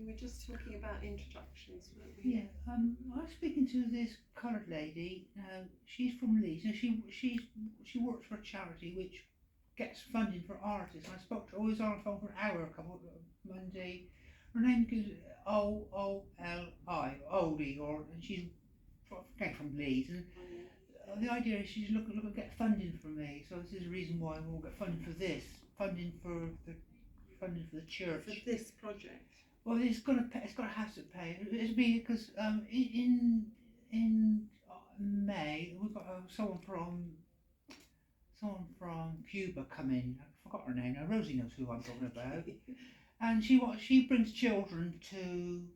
We were just talking about introductions, weren't we? Yeah, I was speaking to this coloured lady. She's from Leeds, and she works for a charity which gets funding for artists. I spoke to her, always on the phone for an hour, a couple of Monday. Her name is Oldie, and she's from Leeds, and the idea is she's looking to get funding for me. So this is the reason why we'll get funding for this, funding for the church. For this project. Well, it's got to have to pay. It'll be because in May we've got someone from Cuba coming. I forgot her name now. Rosie knows who I'm talking about. And she brings children to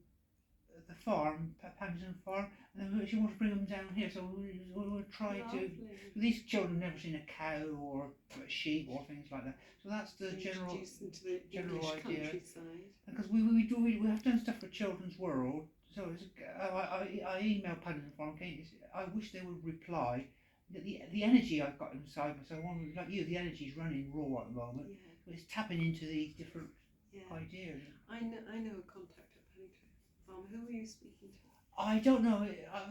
the farm, Paddington Farm, and she wants to bring them down here. So we'll try to. These children have never seen a cow or a sheep or things like that. So that's the general idea. Because we have done stuff for Children's World. So I emailed Paddington Farm. I wish they would reply. The energy I've got inside myself, like you, the energy's running raw at the moment. Yeah. So it's tapping into these different ideas. I know a contact at Paddington Farm. Who are you speaking to? I don't know.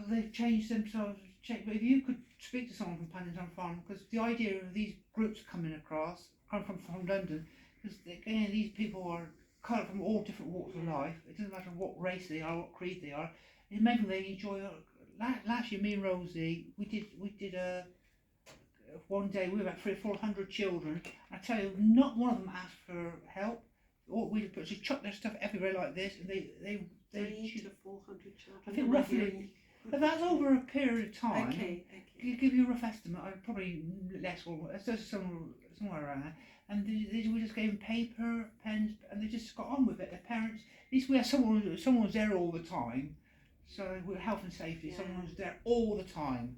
They've changed themselves. But if you could speak to someone from Paddington Farm, because the idea of these groups coming across, come from London, because again these people are kind of from all different walks of life. It doesn't matter what race they are, what creed they are. It makes them they enjoy. Last year, me and Rosie, we did a one day. We were about 300 or 400 children. I tell you, not one of them asked for help. All we just chuck their stuff everywhere like this, and they 300 to 400 children. I think roughly, but that's over a period of time. Okay. Give you a rough estimate. Probably less, or just somewhere around there. And we just gave them paper, pens, and they just got on with it. Their parents, at least we had someone was there all the time. So with health and safety, someone was there all the time.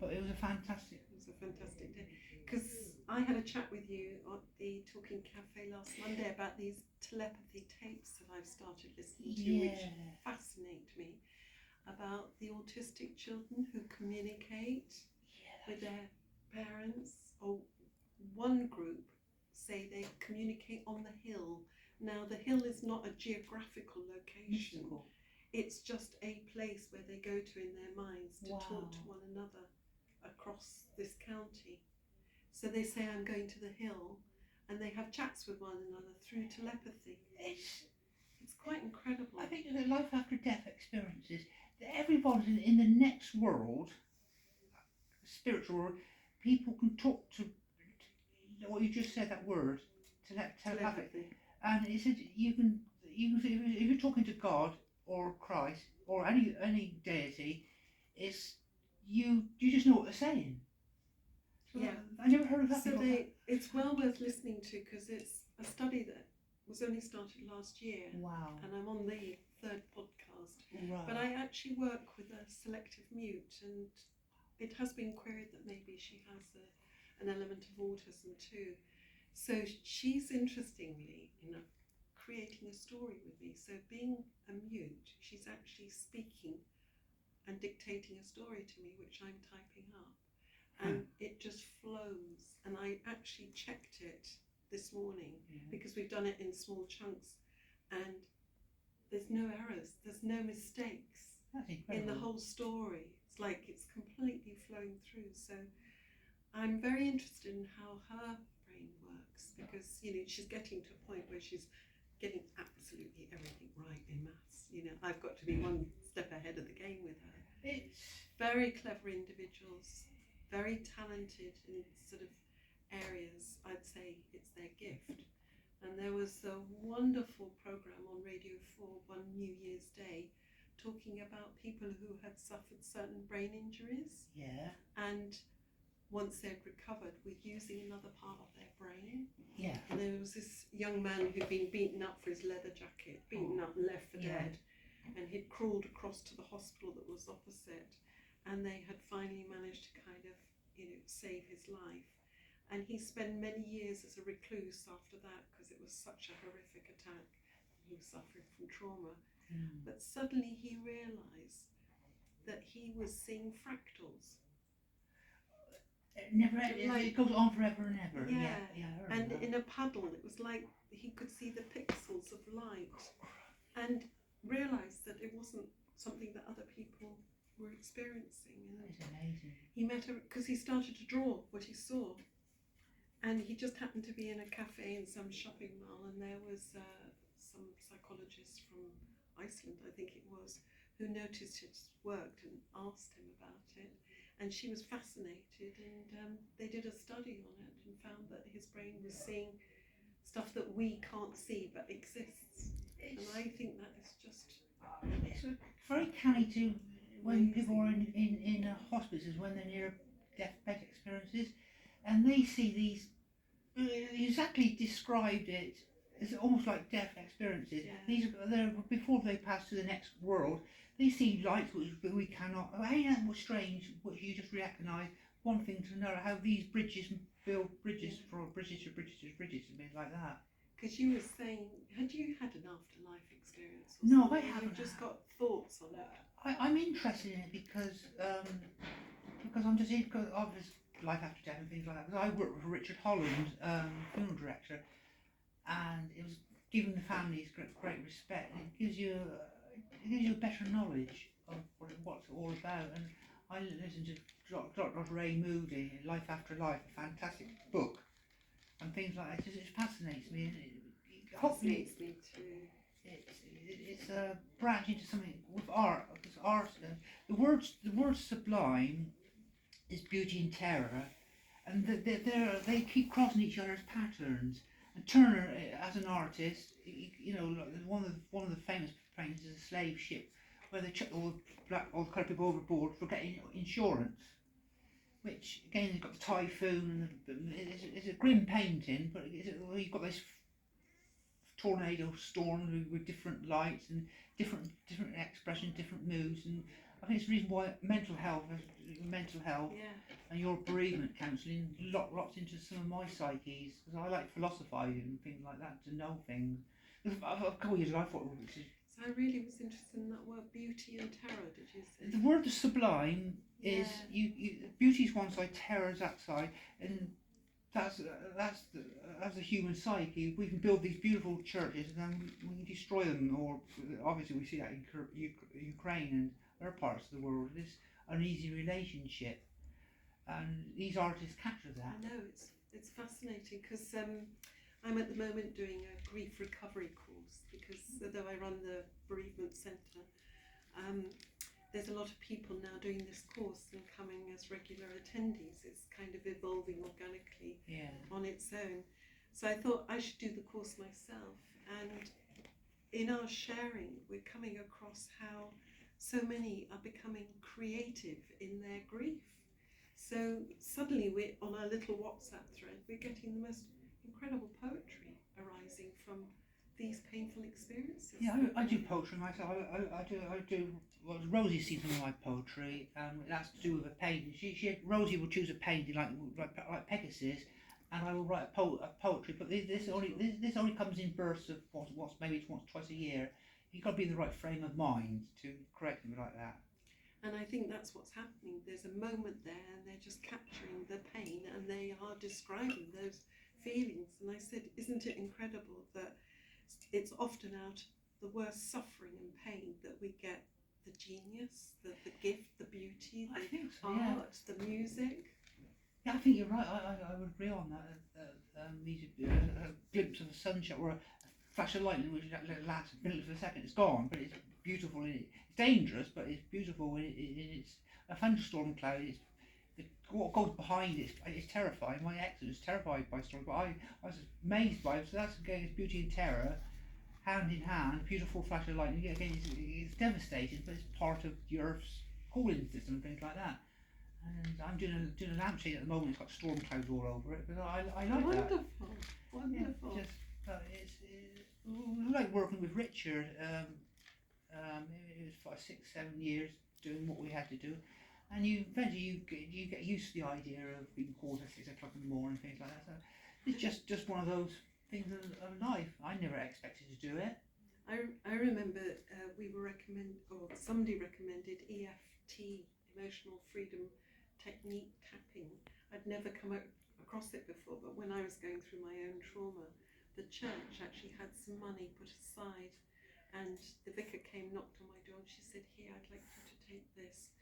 But it was a fantastic day. Because I had a chat with you at the Talking Cafe last Monday about these telepathy tapes that I've started listening to, which fascinate me, about the autistic children who communicate with their parents. Or one group say they communicate on the hill. Now the hill is not a geographical location. Mystical. It's just a place where they go to in their minds to talk to one another across this county. So they say, I'm going to the hill, and they have chats with one another through telepathy. It's quite incredible. I think the life after death experiences, everybody in the next world, spiritual world, people can talk to what you just said, that word, telepathy. And it said you can if you're talking to God or Christ or any deity, you just know what they're saying. So I never heard of that before. It's well worth listening to, because it's a study that was only started last year. Wow. And I'm on the 3rd podcast. Right. But I actually work with a selective mute, and it has been queried that maybe she has an element of autism too. So she's interestingly creating a story with me. So being a mute, she's actually speaking and dictating a story to me, which I'm typing up. And it just flows. And I actually checked it this morning because we've done it in small chunks, and there's no errors, there's no mistakes in the whole story. It's like it's completely flowing through. So I'm very interested in how her brain works, because she's getting to a point where she's getting absolutely everything right in maths. I've got to be one step ahead of the game with her. It's very clever individuals, very talented in sort of areas. I'd say it's their gift. And there was a wonderful program on Radio 4 one New Year's Day talking about people who had suffered certain brain injuries. Yeah. And once they'd recovered, were using another part of their brain. Yeah. And there was this young man who'd been beaten up for his leather jacket, beaten up and left for dead. And he'd crawled across to the hospital that was opposite, and they had finally managed to kind of, save his life. And he spent many years as a recluse after that, because it was such a horrific attack. He was suffering from trauma. But suddenly he realised that he was seeing fractals. It goes on forever and ever. Yeah. And in a puddle, it was like he could see the pixels of light. And experiencing. And It's amazing. he met her because he started to draw what he saw, and he just happened to be in a cafe in some shopping mall, and there was some psychologist from Iceland, I think it was, who noticed his work and asked him about it, and she was fascinated, and they did a study on it and found that his brain was seeing stuff that we can't see but exists. And I think that is just... It's very canny to when people are in hospices when they're near deathbed experiences, and they see these. You exactly described it. It's almost like death experiences. Yeah. These they're before they pass to the next world. They see lights which we cannot. Ain't that was strange? Which you just recognise. One thing to know how these bridges build bridges from bridges to bridges to bridges and things like that. Because you were saying, had you had an afterlife experience? Or No, something? I haven't. You've just got thoughts on it. I'm interested in it because I'm just because obviously life after death and things like that. Because I worked with Richard Holland, funeral director, and it was giving the families great respect. And it gives you a better knowledge of what it's all about. And I listened to Dr. Ray Moody, Life After Life, a fantastic book, and things like that. It fascinates me. And hopefully, Fascinates me too. it's a branch into something with art. Because art, the word sublime is beauty and terror, and they keep crossing each other's patterns. And Turner, as an artist, one of the famous paintings is a slave ship, where they chuck all the colour people overboard for getting insurance. Which again, you've got the typhoon, and it's a grim painting, but you've got this tornado storm with different lights and different expressions, different moods, and I think it's the reason why mental health Yeah. and your bereavement counselling lots into some of my psyches, because I like philosophising and things like that, to know things. A couple of years ago I thought, So I really was interested in that word, beauty and terror, did you say? the word sublime is, Yeah. beauty's one side, terror's that side, and that's the human psyche. We can build these beautiful churches and then we can destroy them, or obviously we see that in Ukraine and other parts of the world. This uneasy relationship, and these artists capture that. I know, it's fascinating because I'm at the moment doing a grief recovery course, because although I run the bereavement centre, there's a lot of people now doing this course and coming as regular attendees. It's kind of evolving organically on its own. So I thought I should do the course myself, and in our sharing we're coming across how so many are becoming creative in their grief. So suddenly we're on our little WhatsApp thread, we're getting the most incredible poetry arising from these painful experiences. Yeah, I do poetry myself. I do. Well, Rosie sees some of my poetry, and that's to do with a painting. Rosie will choose a painting like Pegasus, and I will write a poetry. But this only comes in bursts of maybe once twice a year. You've got to be in the right frame of mind to correct them like that. And I think that's what's happening. There's a moment there, and they're just capturing the pain, and they are describing those feelings. And I said, isn't it incredible that it's often out the worst suffering and pain that we get the genius, the gift, the beauty, the art, the music? Yeah, I think you're right. I would agree on that. These a glimpse of the sunshine or a flash of lightning, which lasts a minute for a second, it's gone, but it's beautiful. It's dangerous, but it's beautiful. It's a thunderstorm cloud. What goes behind it is terrifying. My ex was terrified by storms, but I was amazed by it. So that's again, it's beauty and terror, hand in hand. Beautiful flash of lightning. Again, it's devastating, but it's part of the Earth's cooling system and things like that. And I'm doing a lampshade at the moment. It's got storm clouds all over it, but I like that. Wonderful. Yeah, it's like working with Richard. It was 5, 6, 7 years doing what we had to do, and eventually you get used to the idea of being called at 6 o'clock in the morning, things like that. So it's just one of those things of life. I never expected to do it. I remember somebody recommended EFT, emotional freedom technique tapping. I'd never come across it before, but when I was going through my own trauma, the church actually had some money put aside, and the vicar came, knocked on my door, and she said, "Here, I'd like you to take this.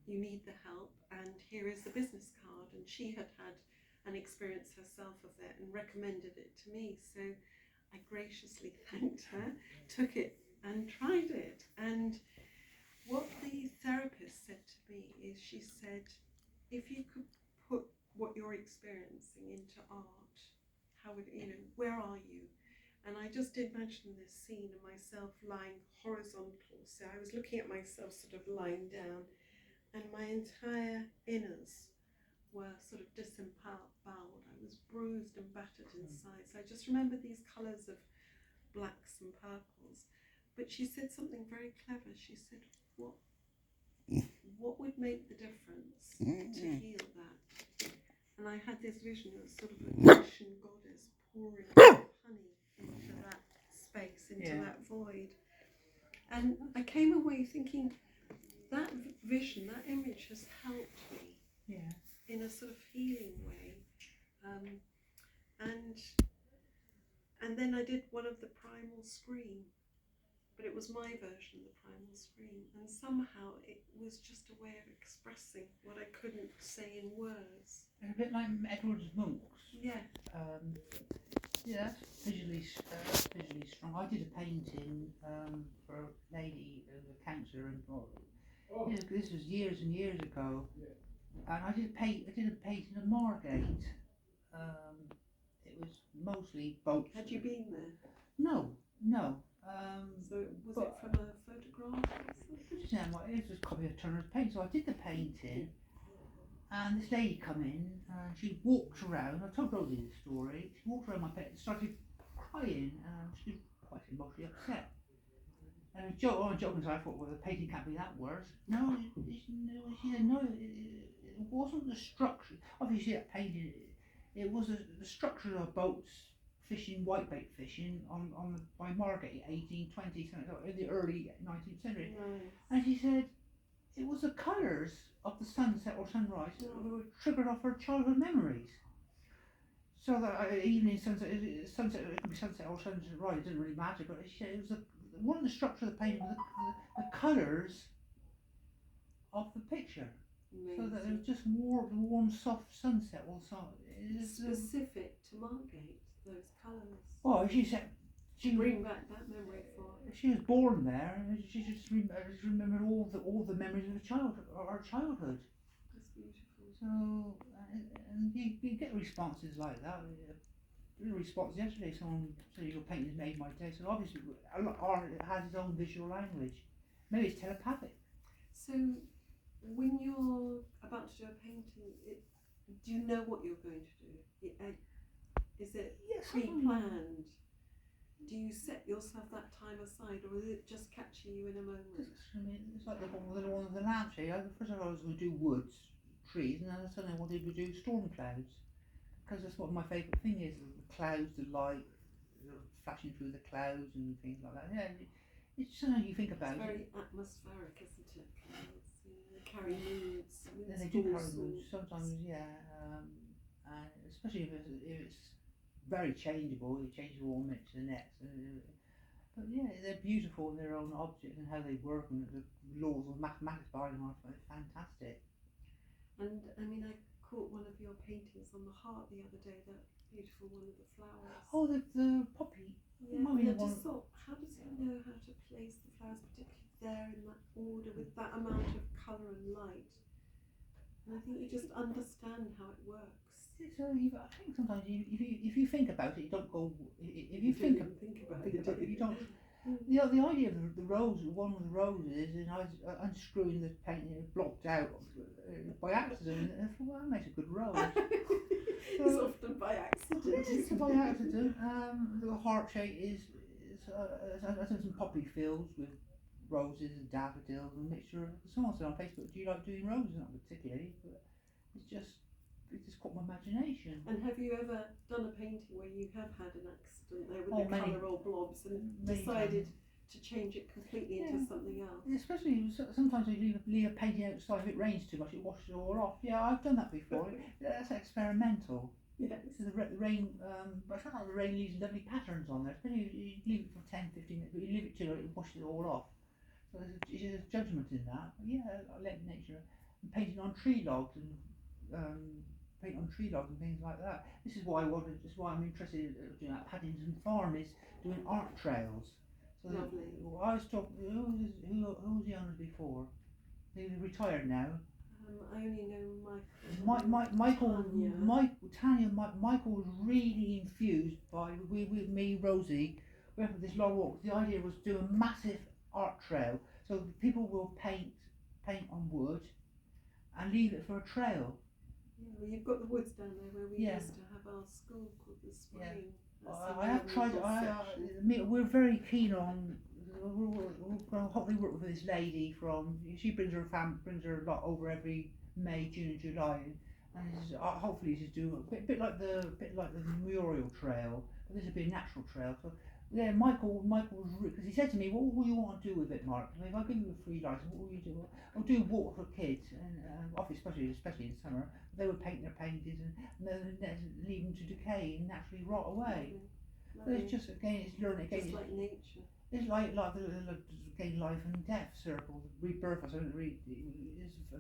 you need the help, and here is the business card. And she had had an experience herself of it and recommended it to me. So I graciously thanked her, took it and tried it. And what the therapist said to me is, she said, if you could put what you're experiencing into art, how would, where are you? And I just imagined this scene of myself lying horizontal. So I was looking at myself sort of lying down, and my entire inners were sort of disemboweled. I was bruised and battered inside. So I just remember these colours of blacks and purples. But she said something very clever. She said, what would make the difference to heal that? And I had this vision of sort of a Grecian goddess pouring honey into that space, into that void. And I came away thinking, that vision, that image has helped me in a sort of healing way. And then I did one of the primal scream, but it was my version of the primal scream, and somehow it was just a way of expressing what I couldn't say in words. A bit like Edward's monks. Yeah. Yeah, that's visually strong. I did a painting for a lady, a counsellor, and this was years and years ago. And I did a painting of Margate. It was mostly boats. Had you been there? No. So was it from a photograph? It was a copy of Turner's paint. So I did the painting, and this lady come in, and she walked around. I told Rosie the story. She walked around my painting, started crying, and she was quite emotionally upset. And joking, so I thought, well, the painting can't be that worse. No, she said, no, it wasn't the structure. Obviously, that painting, it was the structure of boats fishing, whitebait fishing by Margate, 1820, in the early 19th century. Nice. And she said it was the colours of the sunset or sunrise that were triggered off her childhood memories. So that evening sunset, it could be sunset or sunrise, it didn't really matter. But she said it was one of the structure of the painting was the colours of the picture. Amazing. So that it was just warm, soft sunset. Specific to Margate, those colours. Oh, she said she bring back that memory for her. She was born there, and she just remembered all the memories of our childhood. That's beautiful. So, and you get responses like that. A response yesterday, someone said your painting made my day. So obviously, art has its own visual language. Maybe it's telepathic. So, when you're about to do a painting, do you know what you're going to do? Is it pre-planned? Do you set yourself that time aside, or is it just catching you in a moment? It's like the one of the lampshade. First of all, I was going to do woods, trees, and then suddenly I wanted to do storm clouds. Because that's what my favourite thing is, the clouds, the light flashing through the clouds and things like that. Yeah, it's something you think about. It's very atmospheric, isn't it? Clouds, they carry moods. Yeah, they do carry moods, sometimes, and especially if it's very changeable, you change the one minute to the next. But yeah, they're beautiful in their own objects and how they work, and the laws of mathematics behind them are fantastic. And I mean, I caught one of your paintings on the heart the other day, that beautiful one of the flowers. Oh, the poppy. Yeah, and I just thought, how does he know how to place the flowers, particularly there in that order, with that amount of colour and light? And I think you just understand how it works. So I think sometimes if you think about it, you don't go. If you think about it, you don't. The idea of the rose, one of the roses, and I was unscrewing the painting, it blocked out by accident. And I thought, well, that makes a good rose. It's often by accident. It's by accident. The heart shape is I've done some poppy fields with roses and daffodils and a mixture of. Someone said on Facebook, do you like doing roses? Not particularly, but it just caught my imagination. And have you ever done a painting where you have had an accident there with the colour or blobs and decided to change it completely into something else? Especially sometimes you leave a painting outside, if it rains too much, it washes it all off. Yeah, I've done that before. That's experimental. Yes. So the rain, but sometimes the rain leaves lovely patterns on there. Especially if you leave it for 10, 15 minutes, but you leave it too long, it washes it all off. So there's a judgment in that. But yeah, I let nature. and painting on tree logs and paint on tree logs and things like that. This is why this is why I'm interested in doing at Paddington Farm, is doing art trails. So Lovely. I was talking. Who was the owner before? He's retired now. I only know Michael. Tanya. Michael was really infused by me, Rosie. We went for this long walk. The idea was to do a massive art trail, so people will paint on wood and leave it for a trail. Yeah, well, you've got the woods down there where we Yeah. used to have our school called the Spring. I have tried. We're very keen on. We're going to hopefully work with this lady from. She brings her lot over every May, June, and July, and this is, hopefully she's doing a bit like the Muriel Trail, but this would be a natural trail. So yeah, Michael was because he said to me, "What will you want to do with it, Mark? If I give you a free license, what will you do?" I'll do water for kids, and especially in summer. They would paint their paintings and then leave them to decay and naturally rot away. But it's just it's learning again. Just like nature. It's like the again life and death circle, rebirth. So is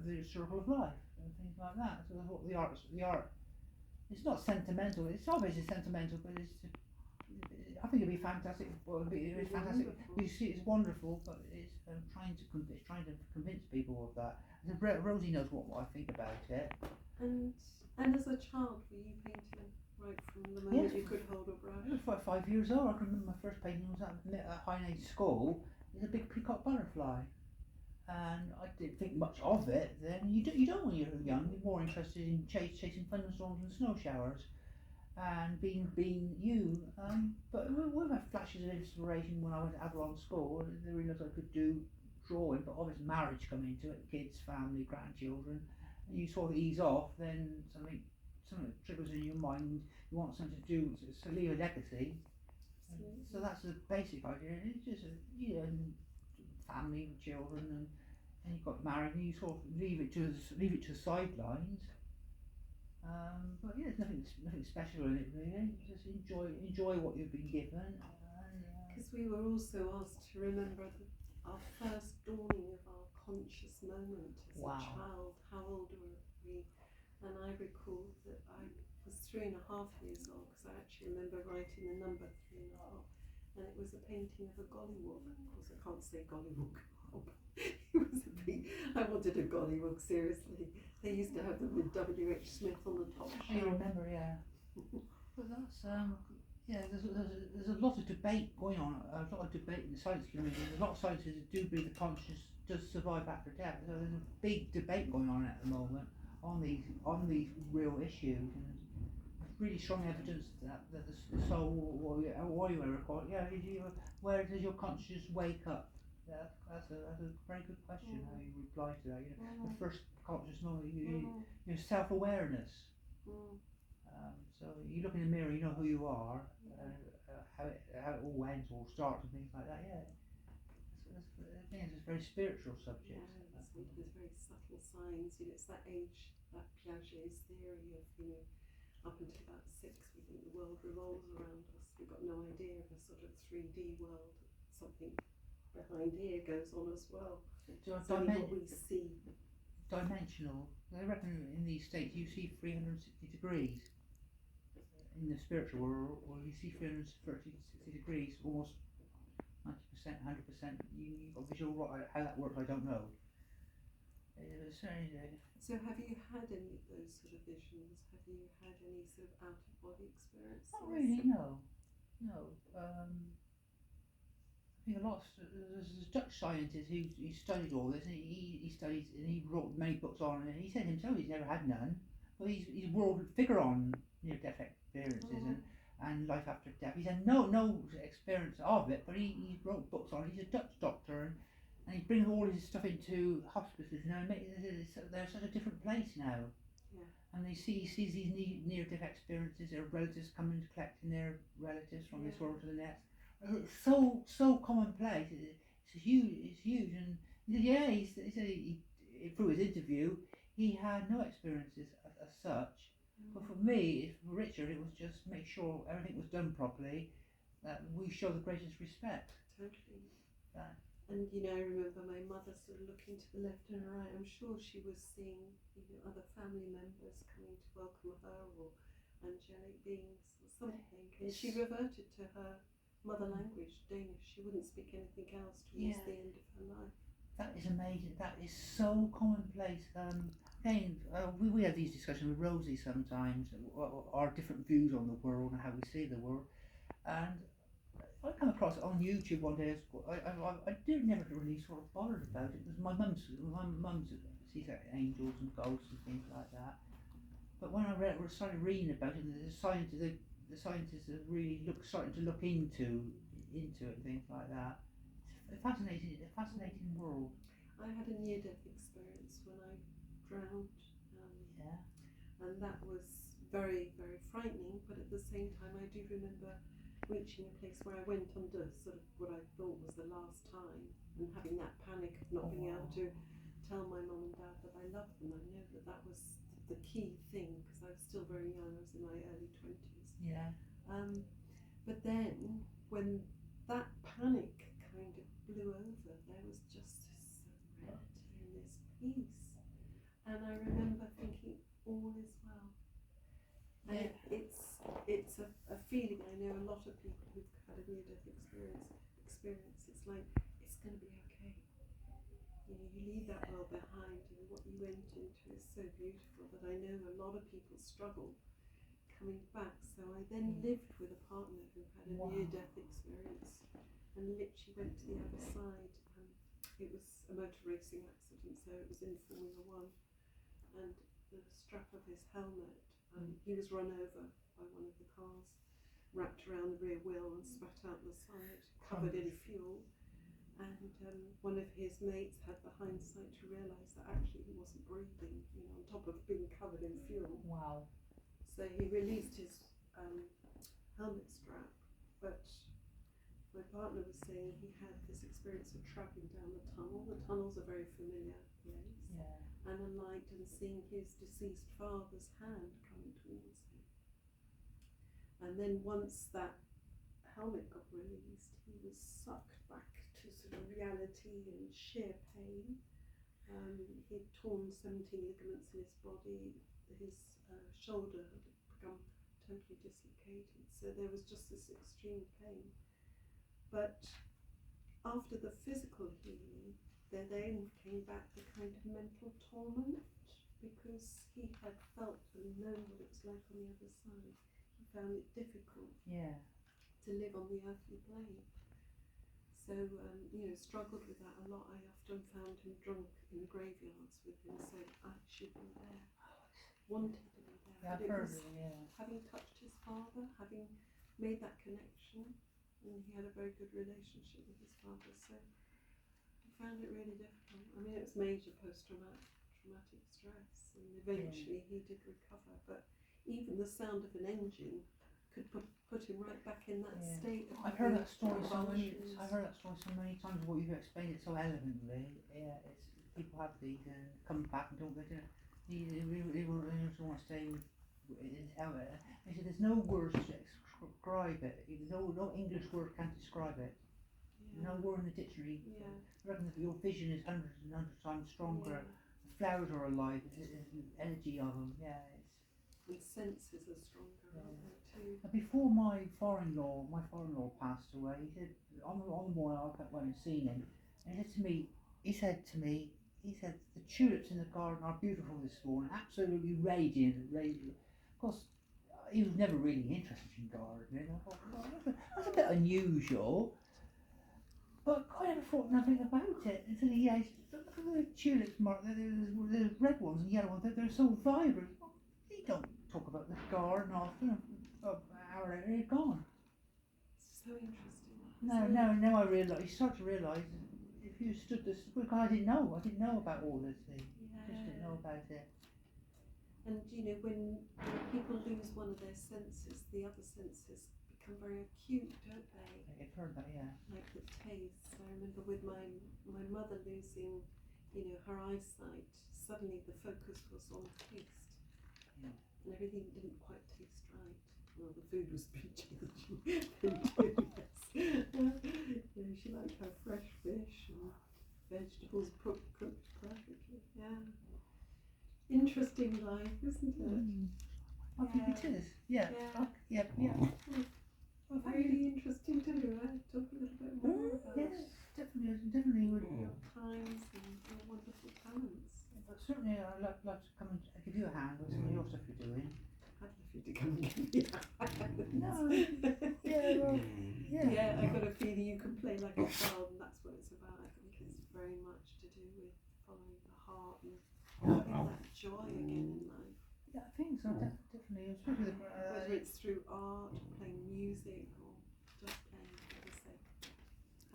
the circle of life and things like that. So that's what the art. It's not sentimental. It's obviously sentimental, but I think it'd be fantastic. Well, it's fantastic. You see, it's wonderful, but it's trying to convince people of that. And Rosie knows what I think about it. And as a child, were you painting right from the moment you could hold a brush? I was 5 years old. I can remember my first painting was at High School. It was a big peacock butterfly, and I didn't think much of it then. You don't when you're young. You're more interested in chasing thunderstorms and snow showers, and being you. But we had flashes of inspiration when I went to Avalon School. They realised I could do drawing, but obviously marriage come into it, kids, family, grandchildren. And you sort of ease off, then something triggers in your mind. You want something to do to leave a legacy. So that's the basic idea. It's just family and children, and you got married, and you sort of leave it to the sidelines. But yeah, there's nothing special in it really. Just enjoy what you've been given. Because we were also asked to remember our first dawning of our conscious moment as a child. How old were we? And I recall that I was 3.5 years old, because I actually remember writing the number 3.5, and it was a painting of a gollywog. Of course, I can't say gollywog. It was a big. I wanted a gollywog, seriously. They used to have them with W.H. Smith on the top shelf. I remember, yeah. But that's there's a lot of debate going on. A lot of debate in the science community. There's a lot of scientists that do believe the consciousness does survive after death. So there's a big debate going on at the moment on these real issues, and really strong evidence that the soul, or you may recall, where does your consciousness wake up? That's a very good question. How you reply to that? The first conscious moment, your self-awareness. So you look in the mirror, you know who you are, how it all ends or starts and things like that. Yeah, I think it's a very spiritual subject. Yeah, there's very subtle signs. It's that age, that Piaget's theory of up until about 6, we think the world revolves around us. We've got no idea of a sort of 3D world. Something behind here goes on as well. It's only what we see. Dimensional. I reckon in these states you see 360 degrees. In the spiritual world, or you see 360 degrees, almost 90%, 100%. You've got visual. How that works, I don't know. So have you had any of those sort of visions? Have you had any sort of out-of-body experience? Not really, no. I think there's a Dutch scientist who studied all this, and he studied and he wrote many books on it. And he said himself he's never had none, but he's world figure on near-death experiences and life after death. He's had no experience of it, but he wrote books on it. He's a Dutch doctor, and he brings all his stuff into hospices now. They're such a different place now. Yeah. And he sees these near-death experiences. Their relatives coming to collecting their relatives from this world to the next. It's so commonplace. It's huge. And he said through his interview, he had no experiences as such. But for me, for Richard, it was just make sure everything was done properly, that we show the greatest respect. Totally. And you know, I remember my mother sort of looking to the left and right. I'm sure she was seeing, you know, other family members coming to welcome her, or angelic beings or something. And she reverted to her mother language, Danish. She wouldn't speak anything else towards the end of her life. That is amazing. That is so commonplace. Again, we have these discussions with Rosie sometimes, our different views on the world and how we see the world. And I come across it on YouTube one day. I did never really sort of bothered about it because my mum's sees angels and ghosts and things like that. But when I started reading about it, the scientists are really starting to look into it and things like that. It's a fascinating world. I had a near-death experience when I drowned, and that was very, very frightening. But at the same time, I do remember reaching a place where I went under sort of what I thought was the last time, and having that panic of not being able to tell my mum and dad that I loved them. I know that that was the key thing, because I was still very young. I was in my early 20s. Yeah. But then when that panic kind of blew over, there was just this serenity and this peace. And I remember thinking, all is well. And it's a feeling. I know a lot of people who've had a near-death experience. It's like, it's going to be okay. You know, you leave that world behind, and what you went into is so beautiful. But I know a lot of people struggle coming back. So I then lived with a partner who had a near-death experience, and literally went to the other side. It was a motor racing accident, so it was in Formula One, and the strap of his helmet, he was run over by one of the cars, wrapped around the rear wheel and spat out the side, covered in fuel. And one of his mates had the hindsight to realise that actually he wasn't breathing, you know, on top of being covered in fuel. Wow. So he released his helmet strap, but my partner was saying he had this experience of travelling down the tunnel. The tunnel's a very familiar place. Yeah. And a light, and seeing his deceased father's hand coming towards him. And then once that helmet got released, he was sucked back to sort of reality and sheer pain. He'd torn 17 ligaments in his body. His shoulder had become totally dislocated. So there was just this extreme pain. But after the physical healing, there then came back the kind of mental torment, because he had felt and known what it was like on the other side. He found it difficult to live on the earthly plane. So, you know, struggled with that a lot. I often found him drunk in graveyards with him, saying, I should be there, wanted to be there. Yeah, I've heard it, having touched his father, having made that connection, and he had a very good relationship with his father. So found it really difficult. I mean, it was major post-traumatic stress, and eventually he did recover. But even the sound of an engine could put him right back in that state. I've heard that story so many. I've heard that story so many times. What you've explained it so elegantly. Yeah, it's people have these and come back and don't get it. They just want to stay. They said there's no words to describe it. No English word can't describe it. No word in the dictionary. I reckon that your vision is hundreds and hundreds times stronger. The flowers are alive. The energy of them. And senses are stronger, aren't they, too? And before my father-in-law passed away, he said on the morning I went and seen him, and he said to me, the tulips in the garden are beautiful this morning, absolutely radiant. Of course, he was never really interested in gardening. I thought, oh, that's a bit unusual. But I never thought nothing about it until he said, look at the tulips, Mark, the red ones and yellow ones, they're so vibrant. You don't talk about the garden after an hour later, they're gone. It's so interesting. No, I realise, you start to realise, if you stood this, because I didn't know about all this thing. I just didn't know about it. And you know, when people lose one of their senses, the other senses become very acute, don't they? I've heard that, yeah. Like the taste. I remember with my mother losing, you know, her eyesight, suddenly the focus was on taste. And everything didn't quite taste right. Well, the food was changing. Yes. Yeah, she liked her fresh fish and vegetables cooked perfectly. Yeah. Interesting life, isn't it? I think it is. Yeah. Yeah. Yeah. Well, thank you. Really interesting to talk a little bit more about Yes, definitely would. your times and your wonderful talents. But certainly, I'd love to come and give you a hand with some of your stuff you're doing. I'd love you to come and give me a hand. No. Yeah. Well. Yeah. Yeah, I got a feeling you can play like a child, and that's what it's about. I think it's very much to do with following the heart and having that joy again in life. Yeah, I think so. Definitely, especially Whether it's through art, playing music, or just playing for the sake of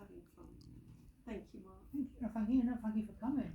having fun. Thank you, Mark. Thank you. No, thank you for coming.